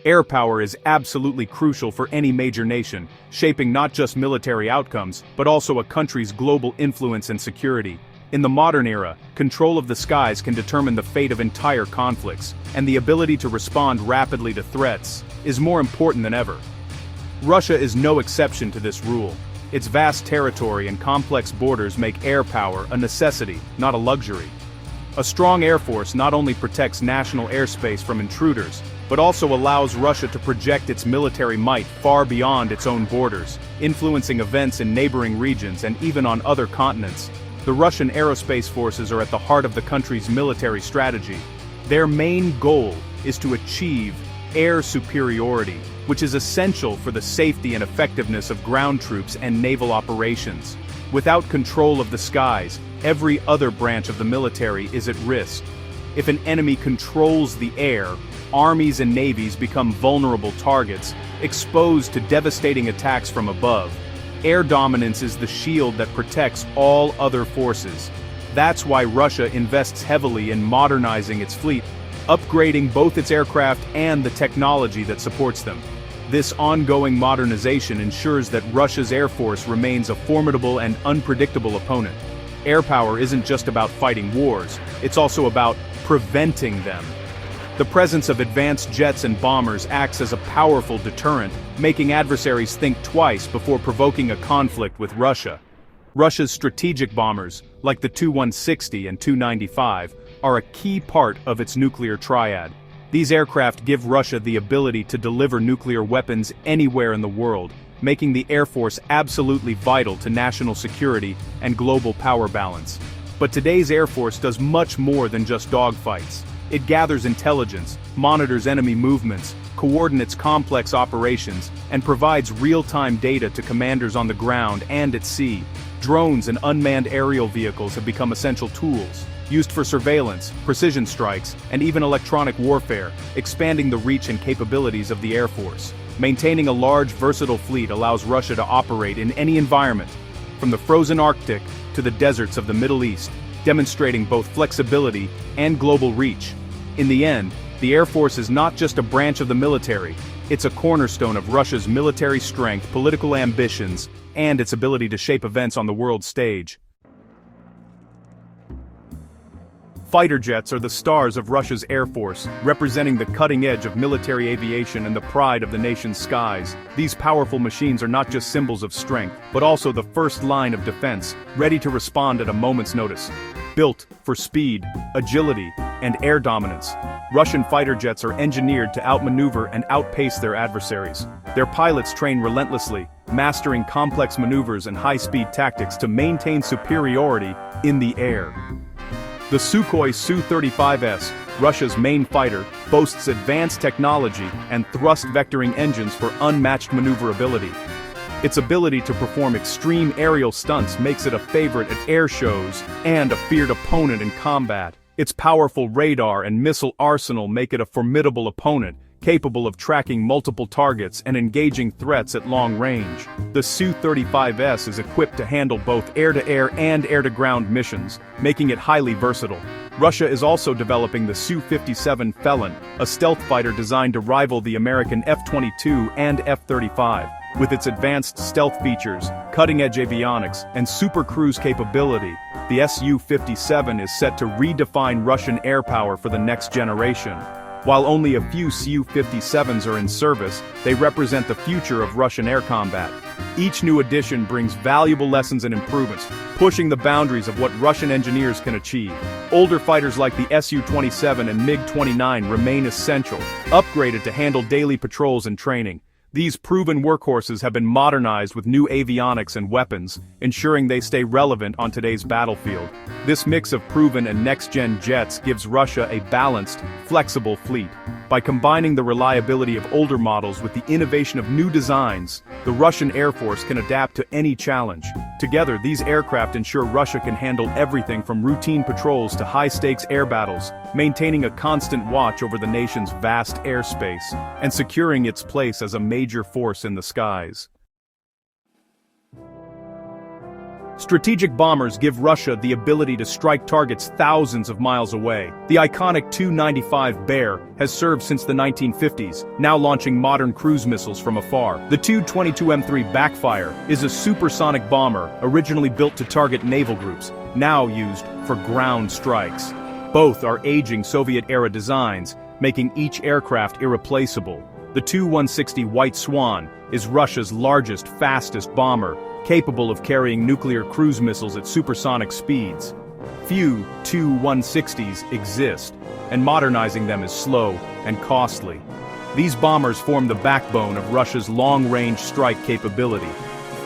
Air power is absolutely crucial for any major nation, shaping not just military outcomes, but also a country's global influence and security. In the modern era, control of the skies can determine the fate of entire conflicts, and the ability to respond rapidly to threats is more important than ever. Russia is no exception to this rule. Its vast territory and complex borders make air power a necessity, not a luxury. A strong air force not only protects national airspace from intruders, but also allows Russia to project its military might far beyond its own borders, influencing events in neighboring regions and even on other continents. The Russian aerospace forces are at the heart of the country's military strategy. Their main goal is to achieve air superiority, which is essential for the safety and effectiveness of ground troops and naval operations. Without control of the skies, every other branch of the military is at risk. If an enemy controls the air, armies and navies become vulnerable targets, exposed to devastating attacks from above. Air dominance is the shield that protects all other forces. That's why Russia invests heavily in modernizing its fleet, upgrading both its aircraft and the technology that supports them. This ongoing modernization ensures that Russia's air force remains a formidable and unpredictable opponent. Air power isn't just about fighting wars, it's also about preventing them. The presence of advanced jets and bombers acts as a powerful deterrent, making adversaries think twice before provoking a conflict with Russia. Russia's strategic bombers, like the Tu-160 and Tu-95, are a key part of its nuclear triad. These aircraft give Russia the ability to deliver nuclear weapons anywhere in the world, making the Air Force absolutely vital to national security and global power balance. But today's Air Force does much more than just dogfights. It gathers intelligence, monitors enemy movements, coordinates complex operations, and provides real-time data to commanders on the ground and at sea. Drones and unmanned aerial vehicles have become essential tools, used for surveillance, precision strikes, and even electronic warfare, expanding the reach and capabilities of the Air Force. Maintaining a large, versatile fleet allows Russia to operate in any environment, from the frozen Arctic to the deserts of the Middle East, demonstrating both flexibility and global reach. In the end, the Air Force is not just a branch of the military, it's a cornerstone of Russia's military strength, political ambitions, and its ability to shape events on the world stage. Fighter jets are the stars of Russia's Air Force, representing the cutting edge of military aviation and the pride of the nation's skies. These powerful machines are not just symbols of strength, but also the first line of defense, ready to respond at a moment's notice. Built for speed, agility, and air dominance, Russian fighter jets are engineered to outmaneuver and outpace their adversaries. Their pilots train relentlessly, mastering complex maneuvers and high-speed tactics to maintain superiority in the air. The Sukhoi Su-35S, Russia's main fighter, boasts advanced technology and thrust-vectoring engines for unmatched maneuverability. Its ability to perform extreme aerial stunts makes it a favorite at air shows and a feared opponent in combat. Its powerful radar and missile arsenal make it a formidable opponent, capable of tracking multiple targets and engaging threats at long range. The Su-35S is equipped to handle both air-to-air and air-to-ground missions, making it highly versatile. Russia is also developing the Su-57 Felon, a stealth fighter designed to rival the American F-22 and F-35. With its advanced stealth features, cutting-edge avionics, and super cruise capability, the Su-57 is set to redefine Russian air power for the next generation. While only a few Su-57s are in service, they represent the future of Russian air combat. Each new addition brings valuable lessons and improvements, pushing the boundaries of what Russian engineers can achieve. Older fighters like the Su-27 and MiG-29 remain essential, upgraded to handle daily patrols and training. These proven workhorses have been modernized with new avionics and weapons, ensuring they stay relevant on today's battlefield. This mix of proven and next-gen jets gives Russia a balanced, flexible fleet. By combining the reliability of older models with the innovation of new designs, the Russian Air Force can adapt to any challenge. Together, these aircraft ensure Russia can handle everything from routine patrols to high-stakes air battles, maintaining a constant watch over the nation's vast airspace, and securing its place as a major force in the skies. Strategic bombers give Russia the ability to strike targets thousands of miles away. The iconic Tu-95 Bear has served since the 1950s, now launching modern cruise missiles from afar. The Tu-22M3 Backfire is a supersonic bomber originally built to target naval groups, now used for ground strikes. Both are aging Soviet-era designs, making each aircraft irreplaceable. The Tu-160 White Swan is Russia's largest, fastest bomber, capable of carrying nuclear cruise missiles at supersonic speeds. Few Tu-160s exist, and modernizing them is slow and costly. These bombers form the backbone of Russia's long-range strike capability.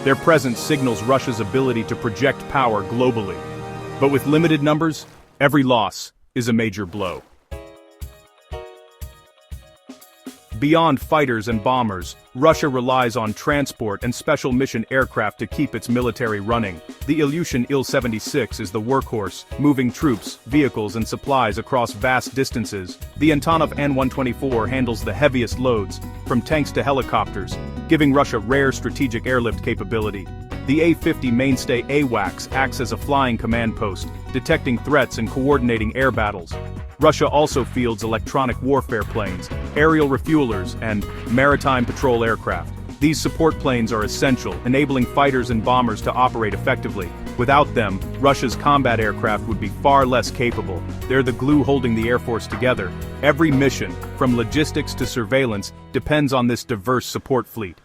Their presence signals Russia's ability to project power globally. But with limited numbers, every loss is a major blow. Beyond fighters and bombers, Russia relies on transport and special mission aircraft to keep its military running. The Ilyushin Il-76 is the workhorse, moving troops, vehicles and supplies across vast distances. The Antonov An-124 handles the heaviest loads, from tanks to helicopters, giving Russia rare strategic airlift capability. The A-50 mainstay AWACS acts as a flying command post, detecting threats and coordinating air battles. Russia also fields electronic warfare planes, aerial refuelers, and maritime patrol aircraft. These support planes are essential, enabling fighters and bombers to operate effectively. Without them, Russia's combat aircraft would be far less capable. They're the glue holding the Air Force together. Every mission, from logistics to surveillance, depends on this diverse support fleet.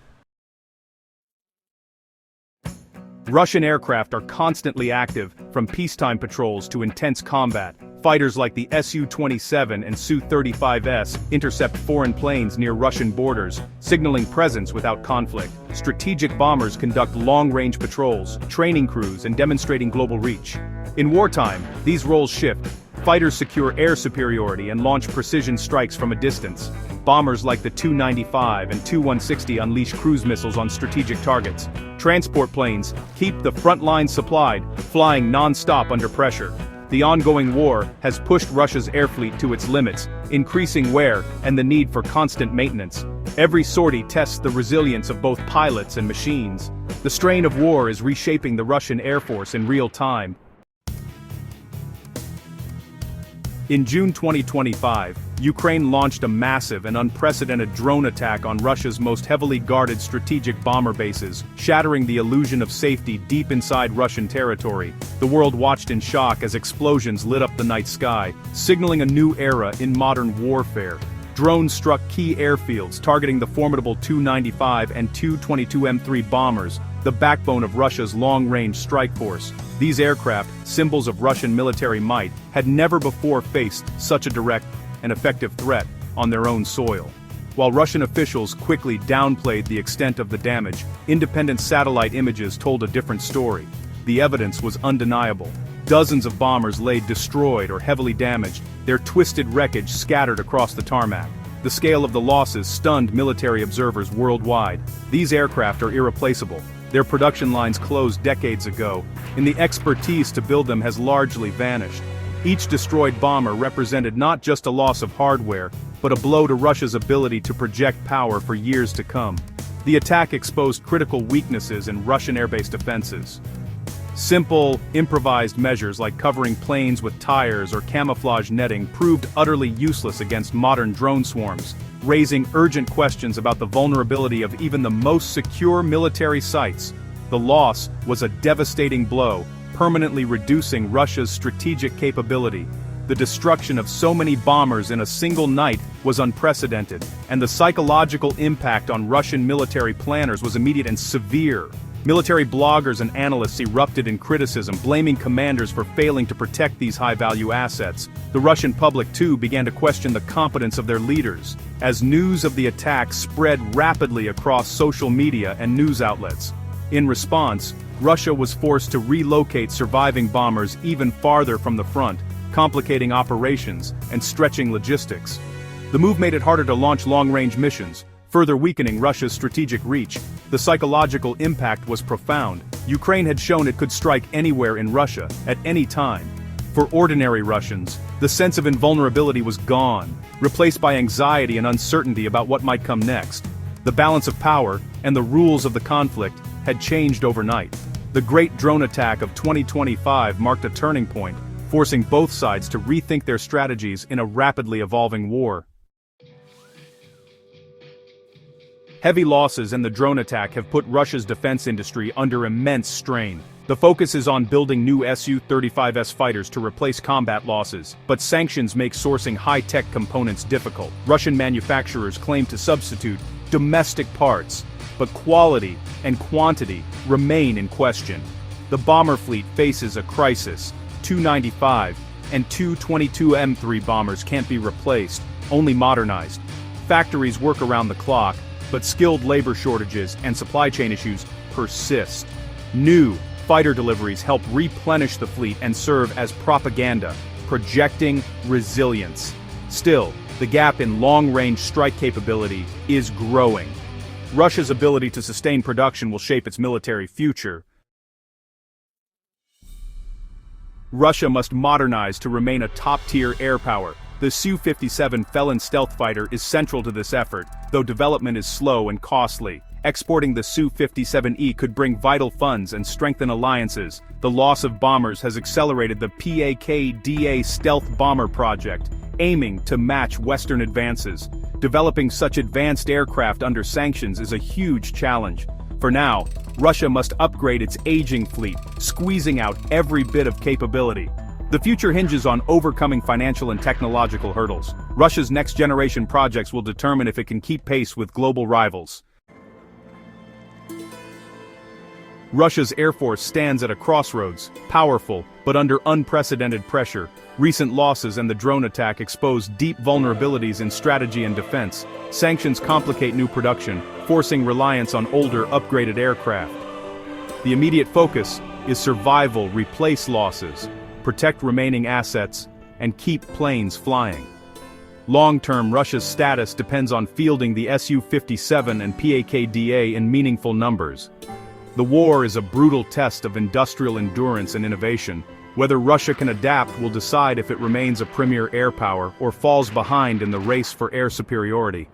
Russian aircraft are constantly active, from peacetime patrols to intense combat. Fighters like the Su-27 and Su-35S intercept foreign planes near Russian borders, signaling presence without conflict. Strategic bombers conduct long-range patrols, training crews, and demonstrating global reach. In wartime, these roles shift. Fighters secure air superiority and launch precision strikes from a distance. Bombers like the Tu-95 and Tu-160 unleash cruise missiles on strategic targets. Transport planes keep the front line supplied, flying non-stop under pressure. The ongoing war has pushed Russia's air fleet to its limits, increasing wear and the need for constant maintenance. Every sortie tests the resilience of both pilots and machines. The strain of war is reshaping the Russian Air Force in real time. In June 2025, Ukraine launched a massive and unprecedented drone attack on Russia's most heavily guarded strategic bomber bases, shattering the illusion of safety deep inside Russian territory. The world watched in shock as explosions lit up the night sky, signaling a new era in modern warfare. Drones struck key airfields, targeting the formidable Tu-95 and Tu-22M3 bombers, the backbone of Russia's long-range strike force. These aircraft, symbols of Russian military might, had never before faced such a direct and effective threat on their own soil. While Russian officials quickly downplayed the extent of the damage, independent satellite images told a different story. The evidence was undeniable. Dozens of bombers lay destroyed or heavily damaged, their twisted wreckage scattered across the tarmac. The scale of the losses stunned military observers worldwide. These aircraft are irreplaceable. Their production lines closed decades ago, and the expertise to build them has largely vanished. Each destroyed bomber represented not just a loss of hardware, but a blow to Russia's ability to project power for years to come. The attack exposed critical weaknesses in Russian air-based defenses. Simple, improvised measures like covering planes with tires or camouflage netting proved utterly useless against modern drone swarms, raising urgent questions about the vulnerability of even the most secure military sites. The loss was a devastating blow, permanently reducing Russia's strategic capability. The destruction of so many bombers in a single night was unprecedented, and the psychological impact on Russian military planners was immediate and severe. Military bloggers and analysts erupted in criticism, blaming commanders for failing to protect these high-value assets. The Russian public, too, began to question the competence of their leaders, as news of the attack spread rapidly across social media and news outlets. In response, Russia was forced to relocate surviving bombers even farther from the front, complicating operations and stretching logistics. The move made it harder to launch long-range missions, further weakening Russia's strategic reach. The psychological impact was profound. Ukraine had shown it could strike anywhere in Russia, at any time. For ordinary Russians, the sense of invulnerability was gone, replaced by anxiety and uncertainty about what might come next. The balance of power, and the rules of the conflict, had changed overnight. The Great Drone Attack of 2025 marked a turning point, forcing both sides to rethink their strategies in a rapidly evolving war. Heavy losses in the drone attack have put Russia's defense industry under immense strain. The focus is on building new Su-35S fighters to replace combat losses, but sanctions make sourcing high-tech components difficult. Russian manufacturers claim to substitute domestic parts, but quality and quantity remain in question. The bomber fleet faces a crisis. Tu-95 and Tu-22M3 bombers can't be replaced, only modernized. Factories work around the clock, but skilled labor shortages and supply chain issues persist. New fighter deliveries help replenish the fleet and serve as propaganda, projecting resilience. Still, the gap in long-range strike capability is growing. Russia's ability to sustain production will shape its military future. Russia must modernize to remain a top-tier air power. The Su-57 Felon stealth fighter is central to this effort, though development is slow and costly. Exporting the Su-57E could bring vital funds and strengthen alliances. The loss of bombers has accelerated the PAKDA stealth bomber project, aiming to match Western advances. Developing such advanced aircraft under sanctions is a huge challenge. For now, Russia must upgrade its aging fleet, squeezing out every bit of capability. The future hinges on overcoming financial and technological hurdles. Russia's next-generation projects will determine if it can keep pace with global rivals. Russia's Air Force stands at a crossroads, powerful, but under unprecedented pressure. Recent losses and the drone attack expose deep vulnerabilities in strategy and defense. Sanctions complicate new production, forcing reliance on older, upgraded aircraft. The immediate focus is survival, replace losses, protect remaining assets, and keep planes flying. Long-term, Russia's status depends on fielding the Su-57 and PAKDA in meaningful numbers. The war is a brutal test of industrial endurance and innovation. Whether Russia can adapt will decide if it remains a premier air power or falls behind in the race for air superiority.